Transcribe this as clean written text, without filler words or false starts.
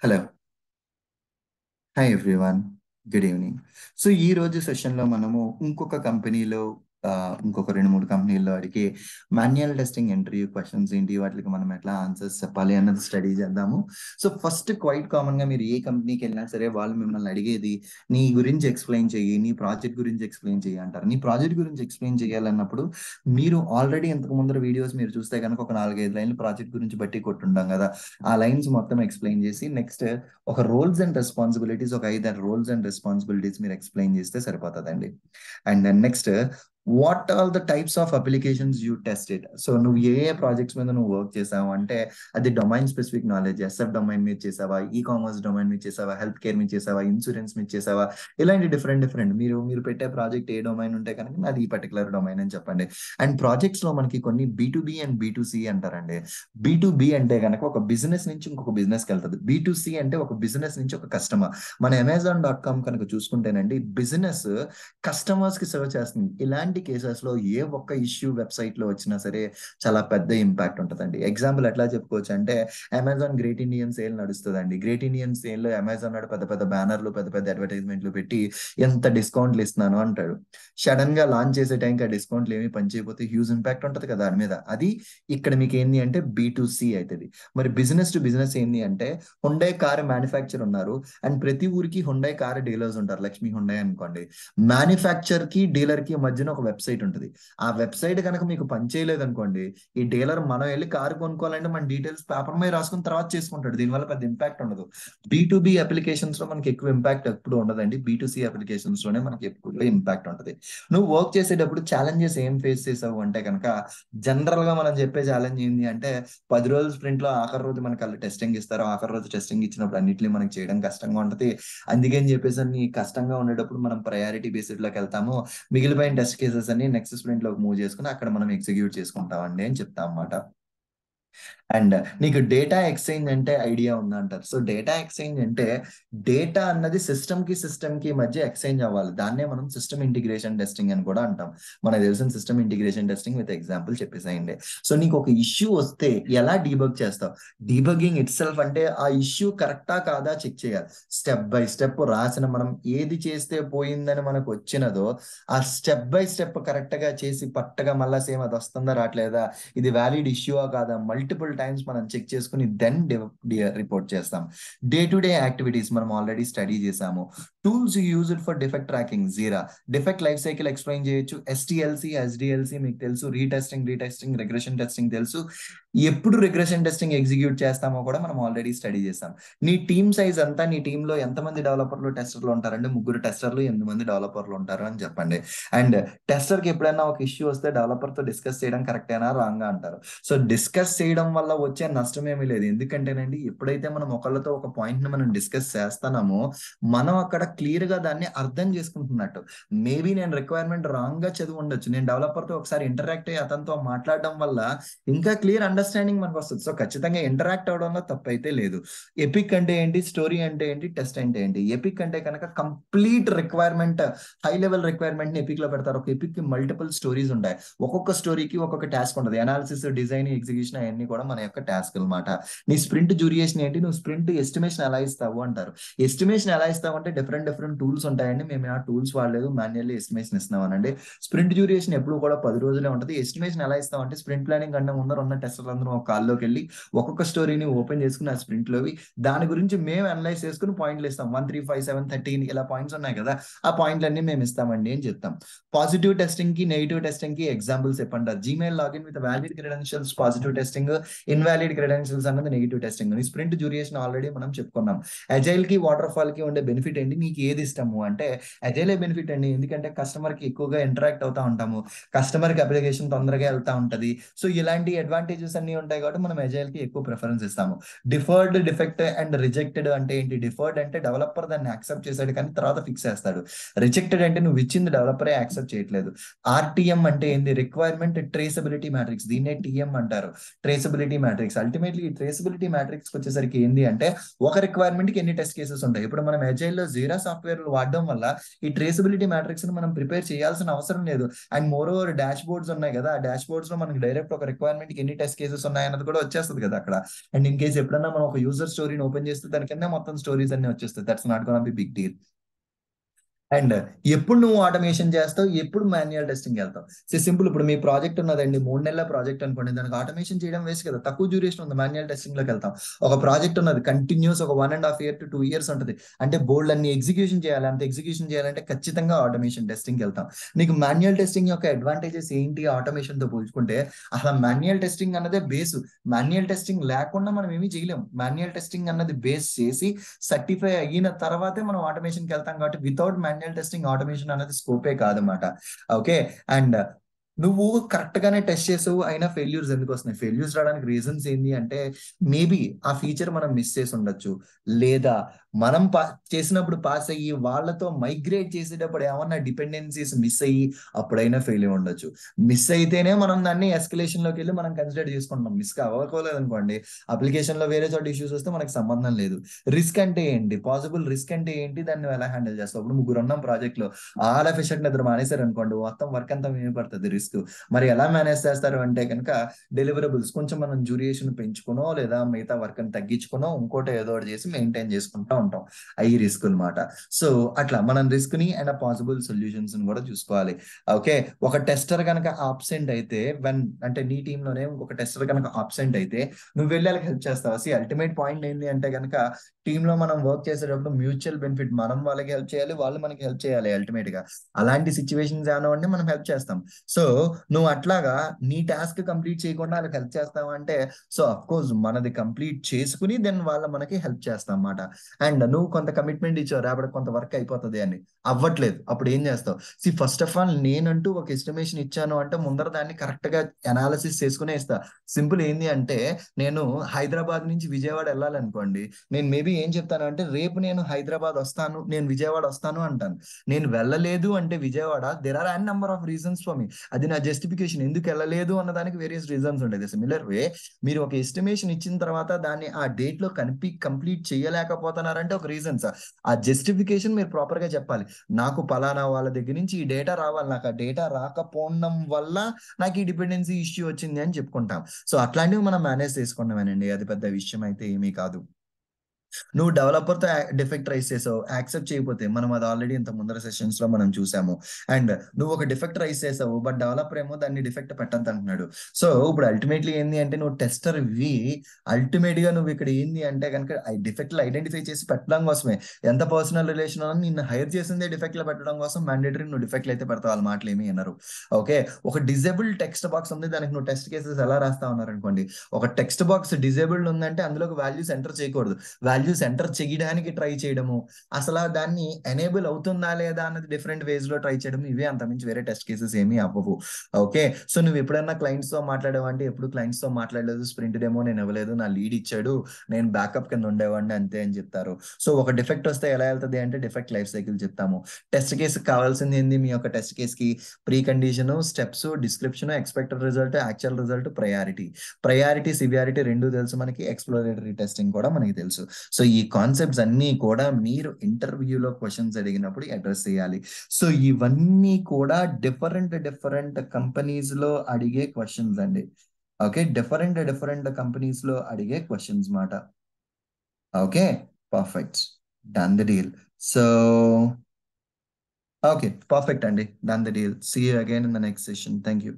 Hello. Hi everyone. Good evening. So ఈ రోజు సెషన్లో మనము ఇంకొక కంపెనీలో ఇంకొక 2-3 కంపెనీల్లో అడిగే మాన్యువల్ టెస్టింగ్ ఇంటర్వ్యూ క్వశ్చన్స్ ఏంటి, వాటికి మనం ఎట్లా ఆన్సర్స్ చెప్పాలి అన్నది స్టడీ చేద్దాము. సో ఫస్ట్ క్వైట్ కామన్గా మీరు ఏ కంపెనీకి వెళ్ళినా సరే వాళ్ళు మిమ్మల్ని అడిగేది నీ గురించి ఎక్స్ప్లెయిన్ చెయ్యి, నీ ప్రాజెక్ట్ గురించి ఎక్స్ప్లెయిన్ చెయ్యి అంటారు. నీ ప్రాజెక్ట్ గురించి ఎక్స్ప్లెయిన్ చేయాలన్నప్పుడు మీరు ఆల్రెడీ ఇంతకు ముందర వీడియోస్ మీరు చూస్తే కనుక ఒక 4-5 లైన్లు ప్రాజెక్ట్ గురించి బట్టి కొట్టుంటాం కదా. ఆ లైన్స్ మొత్తం ఎక్స్ప్లెయిన్ చేసి నెక్స్ట్ ఒక రోల్స్ అండ్ రెస్పాన్సిబిలిటీస్, ఒక 5 రోల్స్ అండ్ రెస్పాన్సిబిలిటీస్ మీరు ఎక్స్ప్లెయిన్ చేస్తే సరిపోతుందండి. And then next what are the types of applications you tested. So నువ్వు ఏ ఏ ప్రాజెక్ట్స్ మీద నువ్వు వర్క్ చేసావు అంటే అది domain specific knowledge, SF domain మీద చేసావా, ఈ కామర్స్ డొమైన్ మీద చేసావా, హెల్త్ కేర్ మీద చేసావా, ఇన్సూరెన్స్ మీద చేసావా, ఇలాంటి డిఫరెంట్ డిఫరెంట్ మీరు మీరు పెట్టే ప్రాజెక్ట్ ఏ డొమైన్ ఉంటే కనుక నాది ఈ పర్టికులర్ డొమైన్ అని చెప్పండి. అండ్ ప్రాజెక్ట్స్ లో మనకి కొన్ని బి అండ్ బి అంటారండి. బి అంటే కనుక ఒక బిజినెస్ నుంచి ఇంకొక బిజినెస్కి వెళ్తుంది. బి అంటే ఒక బిజినెస్ నుంచి ఒక కస్టమర్. మన అమెజాన్.com కనుక చూసుకుంటేనండి బిజినెస్ కస్టమర్స్ కి సర్వ్ చేస్తుంది. ఇలాంటి కేసెస్ లో ఏ ఒక్క ఇష్యూ వెబ్సైట్ లో వచ్చినా సరే చాలా పెద్ద ఇంపాక్ట్ ఉంటుందండి. ఎగ్జాంపుల్ ఎట్లా చెప్పుకోవచ్చు అంటే అమెజాన్ గ్రేట్ ఇండియన్ సేల్ నడుస్తుందండి. గ్రేట్ ఇండియన్ సేల్ లో అమెజాన్ నాడు పెద్ద పెద్ద బ్యానర్లు, పెద్ద పెద్ద అడ్వర్టైజ్మెంట్లు పెట్టి ఎంత డిస్కౌంట్లు ఇస్తున్నాను అంటాడు. సడన్ గా లాంచ్ చేసే టైంకి ఆ డిస్కౌంట్లు ఏమి పనిచేయకపోతే హ్యూజ్ ఇంపాక్ట్ ఉంటుంది కదా దాని మీద. అది ఇక్కడ మీకు ఏంది అంటే బి అవుతుంది. మరి బిజినెస్ టు బిజినెస్ ఏంది అంటే హుండై కార్ మ్యానుఫ్యాక్చర్ ఉన్నారు అండ్ ప్రతి ఊరికి హుండై కార్ డీలర్స్ ఉంటారు. లక్ష్మి హుండై అనుకోండి. మ్యానుఫ్యాక్చర్ కి డీలర్ కి మధ్యన ఒక వెబ్సైట్ ఉంటుంది. ఆ వెబ్సైట్ కనుక మీకు పని చేయలేదు అనుకోండి, ఈ డీలర్ మనం వెళ్ళి కారు కొనుక్కోవాలంటే మన డీటెయిల్స్ పేపర్ మీద రాసుకుని తర్వాత చేసుకుంటాడు. దీనివల్ల పెద్ద ఇంపాక్ట్ ఉండదు. బి అప్లికేషన్స్ లో మనకి ఎక్కువ ఇంపాక్ట్ ఎప్పుడు ఉండదండి. బి అప్లికేషన్స్ లోనే మనకి ఎక్కువ ఇంపాక్ట్ ఉంటుంది. నువ్వు వర్క్ చేసేటప్పుడు ఛాలెంజెస్ ఏం ఫేస్ చేసావు అంటే కనుక జనరల్ గా మనం చెప్పే ఛాలెంజ్ ఏంటి అంటే 10 రోజుల స్ప్రింట్ లో ఆఖరి రోజు మనకి వాళ్ళు టెస్టింగ్ ఇస్తారు. ఆఖరి రోజు టెస్టింగ్ ఇచ్చినప్పుడు అన్నిటిని మనకి చేయడం కష్టంగా ఉంటది. అందుకే అని చెప్పేసి అన్ని కష్టంగా ఉండేటప్పుడు మనం ప్రయారిటీ బేస్డ్ లోకి వెళ్తాము. మిగిలిపోయిన టెస్ట్ కేసెస్ అన్ని నెక్స్ట్ స్ప్రింట్ లోకి మూవ్ చేసుకుని అక్కడ మనం ఎగ్జిక్యూట్ చేసుకుంటామండి అని చెప్తాం అన్నమాట. అండ్ నీకు డేటా ఎక్స్చేంజ్ అంటే ఐడియా ఉందా అంటారు. సో డేటా ఎక్స్చేంజ్ అంటే డేటా అన్నది సిస్టమ్ కి మధ్య ఎక్స్చేంజ్ అవ్వాలి. దాన్నే మనం సిస్టమ్ ఇంటిగ్రేషన్ టెస్టింగ్ అని కూడా అంటాం. మనకు తెలిసిన system integration testing with example చెప్పేసేయండి. సో నీకు ఒక ఇష్యూ వస్తే ఎలా డీబగ్ చేస్తావు? డీబగింగ్ ఇట్ సెల్ఫ్ అంటే ఆ ఇష్యూ కరెక్టా కాదా చెక్ చేయాలి. స్టెప్ బై స్టెప్ రాసిన మనం ఏది చేస్తే పోయిందని మనకు వచ్చినదో ఆ స్టెప్ బై స్టెప్ కరెక్ట్ గా చేసి పట్టగా మళ్ళా సేమ్ అది వస్తుందా రావట్లేదా, ఇది వ్యాలిడ్ ఇష్యూ కాదా, మల్టిపుల్ టైమ్స్ మనం చెక్ చేసుకుని దెన్ రిపోర్ట్ చేస్తాం. డే టు డే యాక్టివిటీస్ మనం ఆల్రెడీ స్టడీ చేసాము. Tools used for defect tracking jeera. Defect life cycle explain చేయొచ్చు. ఎస్టిఎల్సి, ఎస్డిఎల్సి మీకు తెలుసు. రీటెస్టింగ్, రిగ్రెషన్ టెస్టింగ్ తెలుసు. ఎప్పుడు రిగ్రెషన్ టెస్టింగ్ ఎగ్జిక్యూట్ చేస్తామో కూడా మనం ఆల్రెడీ స్టడీ చేసాం. నీ టీమ్ సైజ్ అంతా, నీ టీంలో ఎంతమంది డెవలపర్లు టెస్టర్లు ఉంటారంటే 3 టెస్టర్లు, 8 మంది డెవలపర్లు ఉంటారు అని చెప్పండి. అండ్ టెస్టర్ కి ఎప్పుడైనా ఒక ఇష్యూ వస్తే డెవలపర్ తో డిస్కస్ చేయడం కరెక్టేనా రాంగా అంటారు. సో డిస్కస్ చేయడం వల్ల వచ్చే నష్టం ఏమీ లేదు. ఎందుకంటేనండి ఎప్పుడైతే మనం ఒకళ్ళతో ఒక పాయింట్ ని మనం డిస్కస్ చేస్తున్నామో మనం అక్కడ క్లియర్ గా దాన్ని అర్థం చేసుకుంటున్నట్టు. మేబీ నేను రిక్వైర్మెంట్ రాంగ్ గా చదివి ఉండొచ్చు, నేను డెవలపర్ తో ఒకసారి ఇంటరాక్ట్ అయ్యి అతనితో మాట్లాడడం వల్ల ఇంకా క్లియర్ అండర్స్టాండింగ్ మనకు వస్తుంది. సో ఖచ్చితంగా ఇంటరాక్ట్ అవడంలో తప్పైతే లేదు. ఎపిక్ అంటే ఏంటి, స్టోరీ అంటే ఏంటి, టెస్ట్ అంటే ఏంటి? ఎపిక్ అంటే కనుక complete requirement, high level requirement ని ఎపిక్ లో పెడతారు. ఒక ఎపిక్ కి మల్టిపుల్ స్టోరీస్ ఉంటాయి. ఒక్కొక్క స్టోరీకి ఒక్కొక్క టాస్క్ ఉంటుంది. అనాలిసిస్, డిజైన్, ఎగ్జిక్యూషన్ అవన్నీ కూడా మన యొక్క టాస్క్ అనమాట. నీ స్ప్రింట్ డ్యూరేషన్ ఏంటి, నువ్వు స్ప్రింట్ ఎస్టిమేషన్ ఎలా ఇస్తావు అంటారు. ఎస్టిమేషన్ ఎలా ఇస్తావు అంటే డిఫరెంట్ డిఫరెంట్ టూల్స్ ఉంటాయండి. మేము ఆ టూల్స్ వాడలేదు, మాన్యువల్లీ ఎస్టిమేషన్ ఇస్తున్నామనండి. స్ప్రింట్ డ్యూరేషన్ ఎప్పుడు కూడా 10 రోజులే ఉంటుంది. ఎస్టిమేషన్ ఎలా ఇస్తాం అంటే స్ప్రింట్ ప్లానింగ్ కన్నా ముందర ఉన్న టెస్టర్లు అందరూ ఒక కాల్లోకి వెళ్ళి ఒక్కొక్క స్టోరీని ఓపెన్ చేసుకుని ఆ స్ప్రింట్ లోవి దాని గురించి మేము అనలైజ్ చేసుకుని పాయింట్లు ఇస్తాం. 1, 3, 5, 7, 13 ఇలా పాయింట్స్ ఉన్నాయి కదా, ఆ పాయింట్లన్నీ మేము ఇస్తామండి అని చెప్తాం. పాజిటివ్ టెస్టింగ్ కి, నెగిటివ్ టెస్టింగ్ కి ఎగ్జాంపుల్స్ చెప్పండి. Gmail login with valid credentials positive testing, invalid credentials అన్నది negative testing. Sprint duration already మనం చెప్పుకున్నాం. అజైల్ కి, వాటర్ ఫాల్ కి ఉండే బెనిఫిట్ ఏంటి, నీకు ఏది ఇష్టము అంటే అజైలే బెనిఫిట్ అండి. ఎందుకంటే కస్టమర్ కి ఎక్కువగా ఇంటరాక్ట్ అవుతా ఉంటాము, కస్టమర్ కి అప్లికేషన్ తొందరగా వెళ్తా ఉంటది. సో ఇలాంటి అడ్వాంటేజెస్ అన్ని ఉంటాయి కాబట్టి మనం అజైల్ కి ఎక్కువ ప్రిఫరెన్స్ ఇస్తాము. డిఫర్డ్, డిఫెక్ట్ అండ్ రిజెక్టెడ్ అంటే ఏంటి? డిఫర్డ్ అంటే డెవలపర్ దాన్ని యాక్సెప్ట్ చేశాడు కానీ తర్వాత ఫిక్స్ చేస్తాడు. రిజెక్టెడ్ అంటే నువ్వు ఇచ్చింది డెవలపరే యాక్సెప్ట్ చేయట్లేదు. ఆర్టీఎం అంటే ఏంది? Requirement traceability matrix. దీన్నే టీఎం అంటారు, ట్రేసబిలిటీ మ్యాట్రిక్స్. అల్టిమేట్లీ ఈ ట్రేసబిలిటీ మ్యాట్రిక్స్ వచ్చేసరికి ఏంది అంటే ఒక రిక్వైర్మెంట్ కి ఎన్ని టెస్ట్ కేసెస్ ఉంటాయి. ఇప్పుడు మనం అజైల్ లో జీరా సాఫ్ట్వేర్ వాడడం వల్ల ఈ ట్రేసబిలిటీ మ్యాట్రిక్స్ ని మనం ప్రిపేర్ చేయాల్సిన అవసరం లేదు. And more over dash boards ఉన్నాయి కదా, ఆ డాష్ బోర్డ్స్ లో మనకి డైరెక్ట్ ఒక రిక్వైర్మెంట్ కి ఎన్ని టెస్ట్ కేసెస్ ఉన్నాయన్నది కూడా వచ్చేస్తుంది కదా అక్కడ. అండ్ ఇన్ కేసు ఎప్పుడన్నా మనం ఒక యూజర్ స్టోరీని ఓపెన్ చేస్తే దాని కింద మొత్తం స్టోరీస్ అన్ని వచ్చేస్తాయి. That's not gonna be big deal. And ఎప్పుడు నువ్వు ఆటోమేషన్ చేస్తావు, ఎప్పుడు మాన్యువల్ టెస్టింగ్ వెళ్తావు. సింపుల్, ఇప్పుడు మీ ప్రాజెక్ట్ ఉన్నదండి, 3 నెలల ప్రాజెక్ట్ అనుకోండి, దానికి ఆటోమేషన్ చేయడం వేస్ట్ కదా, తక్కువ డ్యూరేషన్ ఉంది, మాన్యువల్ టెస్టింగ్ లోకి వెళ్తాం. ఒక ప్రాజెక్ట్ ఉన్నది కంటిన్యూస్ ఒక 1.5 year to 2 years ఉంటుంది, అంటే బోల్డ్ అన్ని ఎగ్జిక్యూషన్ చేయాలి, అంత ఎగ్జిక్యూషన్ చేయాలంటే ఖచ్చితంగా ఆటోమేషన్ టెస్టింగ్ వెళ్తాం. నీకు మాన్యువల్ టెస్టింగ్ యొక్క అడ్వాంటేజెస్ ఏంటి ఆటోమేషన్ తో పోల్చుకుంటే, అసలు మాన్యువల్ టెస్టింగ్ అన్నదే బేస్. మాన్యువల్ టెస్టింగ్ లేకుండా మనం ఏమీ చేయలేం. మాన్యువల్ టెస్టింగ్ అన్నది బేస్ చేసి సర్టిఫై అయిన తర్వాతే మనం ఆటోమేషన్కి వెళ్తాం. కాబట్టి వితౌట్ మాన్యువల్ టెస్టింగ్ ఆటోమేషన్ అనేది స్కోపే కాదన్నమాట. ఓకే. అండ్ నువ్వు కరెక్ట్ గానే టెస్ట్ చేసావు, అయినా ఫెయిల్యూర్స్ ఎందుకు వస్తున్నాయి? ఫెయిల్యూర్స్ రావడానికి రీజన్స్ ఏంటి అంటే, మేబీ ఆ ఫీచర్ మనం మిస్ చేసి ఉండొచ్చు, లేదా మనం చేసినప్పుడు పాస్ అయ్యి వాళ్ళతో మైగ్రేట్ చేసేటప్పుడు ఏమన్నా డిపెండెన్సీస్ మిస్ అయ్యి అప్పుడైనా ఫెయిల్ అయి ఉండొచ్చు. మిస్ అయితేనే మనం దాన్ని ఎస్కలేషన్ లోకి వెళ్ళి మనం కన్సిడర్ చేసుకుంటాం. మిస్ అవ్వకోలేదు అనుకోండి, అప్లికేషన్ లో వేరే చోట ఇష్యూస్ వస్తే మనకి సంబంధం లేదు. రిస్క్ అంటే ఏంటి, పాసిబుల్ రిస్క్ అంటే ఏంటి, దాన్ని ఎలా హ్యాండిల్ చేస్తావు? ఇప్పుడు ముగ్గురు ఉన్నాం ప్రాజెక్ట్ లో, ఆల్ ఆఫ్ ఎఫెక్ట్ నిద్ర మానేశారు అనుకోండి, మొత్తం వర్క్ అంతా మీద పడుతుంది రిస్క్. మరి ఎలా మేనేజ్ చేస్తారు అంటే కనుక, డెలివరబుల్స్ కొంచెం మనం డ్యూరేషన్ పెంచుకునో, లేదా మిగతా వర్క్ ని తగ్గించుకునో, ఇంకోటి ఏదో ఒకటి చేసి మెయింటైన్ చేసుకుంటా ఉంటాం. అవి రిస్క్ అనమాట. సో అట్లా మనం రిస్క్ ని అండ్ పాసిబుల్ సొల్యూషన్స్ కూడా చూసుకోవాలి. ఓకే. ఒక టెస్టర్ కనుక ఆబ్సెంట్ అయితే, అంటే నీ టీమ్ లోనే ఒక టెస్టర్ కనుక ఆబ్సెంట్ అయితే నువ్వు వెళ్ళి వాళ్ళకి హెల్ప్ చేస్తావా? అల్టిమేట్ పాయింట్ ఏంటి అంటే కనుక, టీమ్ లో మనం వర్క్ చేసేటప్పుడు మ్యూచువల్ బెనిఫిట్, మనం వాళ్ళకి హెల్ప్ చేయాలి, వాళ్ళు మనకి హెల్ప్ చేయాలి అల్టిమేట్ గా. అలాంటి సిచ్యువేషన్స్ ఏమైనా ఉంటే మనం హెల్ప్ చేస్తాం. సో నువ్వు అట్లాగా నీ టాస్క్ కంప్లీట్ చేయకుండా వాళ్ళకి హెల్ప్ చేస్తావు అంటే, సో అఫ్ కోర్స్ మనది కంప్లీట్ చేసుకుని దెన్ వాళ్ళ మనకి హెల్ప్ చేస్తాం అన్నమాట. అండ్ నువ్వు కొంత కమిట్మెంట్ ఇచ్చావు, రేపటి కొంత వర్క్ అయిపోతుంది అని, అవ్వట్లేదు, అప్పుడు ఏం చేస్తావు? ఫస్ట్ ఆఫ్ ఆల్ నేనంటూ ఒక ఎస్టిమేషన్ ఇచ్చాను అంటే ముందర దాన్ని కరెక్ట్ గా అనాలిసిస్ చేసుకునే ఇస్తా. సింపుల్ ఏంది అంటే, నేను హైదరాబాద్ నుంచి విజయవాడ వెళ్ళాలనుకోండి, నేను మేబీ ఏం చెప్తాను అంటే, రేపు నేను హైదరాబాద్ వస్తాను, నేను విజయవాడ వస్తాను అంటాను. నేను వెళ్ళలేదు అంటే Vijayawada, there are an number of reasons for me. అది నా జస్టిఫికేషన్, ఎందుకు వెళ్ళలేదు అన్నదానికి వేరియస్ రీజన్స్ ఉండేది. సిమిలర్ వే, మీరు ఒక ఎస్టిమేషన్ ఇచ్చిన తర్వాత దాన్ని ఆ డేట్ లో కంప్లీట్ చేయలేకపోతున్నారంటే ఒక రీజన్స్. ఆ జస్టిఫికేషన్ మీరు ప్రాపర్ గా చెప్పాలి. నాకు పలానా వాళ్ళ దగ్గర నుంచి ఈ డేటా రావాలి, నాకు ఆ డేటా రాకపోవడం వల్ల నాకు ఈ డిపెండెన్సీ ఇష్యూ వచ్చింది అని చెప్పుకుంటాం. సో అట్లాంటివి మనం మేనేజ్ చేసుకున్నామేనండి, అది పెద్ద విషయం అయితే ఏమీ కాదు. నువ్వు డెవలపర్ తో డిఫెక్ట్ రైస్ చేసావు, యాక్సెప్ట్ చేయకపోతే, మనం అది ఆల్రెడీ ఇంత ముందర సెషన్స్ లో మనం చూసాము. అండ్ నువ్వు ఒక డిఫెక్ట్ రైస్ చేసావు, బట్ డెవలపర్ ఏమో దాన్ని డిఫెక్ట్ పెట్టద్దు అంటున్నాడు. సో ఇప్పుడు అల్టిమేట్లీ ఏంది అంటే, నువ్వు టెస్టర్ వి అల్టిమేట్ గా నువ్వు ఇక్కడ ఏంది అంటే కనుక, డిఫెక్ట్లు ఐడెంటిఫై చేసి పెట్టడం కోసమే. ఎంత పర్సనల్ రిలేషన్ అన్నా నిన్ను హైర్ చేసిందే డిఫెక్ట్లు పెట్టడం కోసం, మ్యాండేటరీ నువ్వు డిఫెక్ట్లు అయితే పెడతావు, వాళ్ళ మాటలు ఏమి అన్నారు. ఓకే. ఒక డిజేబుల్ టెక్స్ట్ బాక్స్ ఉంది, దానికి నువ్వు టెస్ట్ కేసెస్ ఎలా రాస్తా ఉన్నారు అనుకోండి. ఒక టెక్స్ట్ బాక్స్ డిజేబుల్డ్ ఉందంటే అందులోకి వాల్యూస్ ఎంటర్ చేయకూడదు, వాల్యూస్ ఎంటర్ చేయడానికి ట్రై చేయడము, అసలు దాన్ని ఎనేబుల్ అవుతుందా లేదా అన్నది డిఫరెంట్ వేస్ లో ట్రై చేయడం, ఇవే అంతమించి వేరే టెస్ట్ కేసెస్ ఏమీ అవ్వవు. ఓకే. సో నువ్వు ఎప్పుడైనా క్లయింట్స్ తో మాట్లాడావు అంటే, ఎప్పుడు క్లయింట్స్ తో మాట్లాడలేదు, స్ప్రింట్ డెమో నేను ఇవ్వలేదు, నా లీడ్ ఇచ్చాడు, నేను బ్యాకప్ కింద ఉండేవాడిని అంతే అని చెప్తారు. సో ఒక డిఫెక్ట్ వస్తే ఎలా వెళ్తుంది అంటే, డిఫెక్ట్ లైఫ్ సైకిల్ చెప్తాము. టెస్ట్ కేసు కావాల్సింది ఏంది? మీ యొక్క టెస్ట్ కేస్ కి pre condition, steps, description, expected result, actual result, priority severity రెండు తెలుసు మనకి, ఎక్స్ప్లోరేటరీ టెస్టింగ్ కూడా మనకి తెలుసు. సో ఈ కాన్సెప్ట్స్ అన్ని కూడా మీరు ఇంటర్వ్యూలో క్వశ్చన్స్ అడిగినప్పుడు అడ్రస్ చేయాలి. సో ఇవన్నీ కూడా డిఫరెంట్ కంపెనీస్ లో అడిగే క్వశ్చన్స్ అండి. ఓకే. డిఫరెంట్ కంపెనీస్ లో అడిగే క్వశ్చన్స్ మాట. Okay. Perfect. Done the deal. So okay, perfect అండి, done the deal. See you again in the next session. Thank you.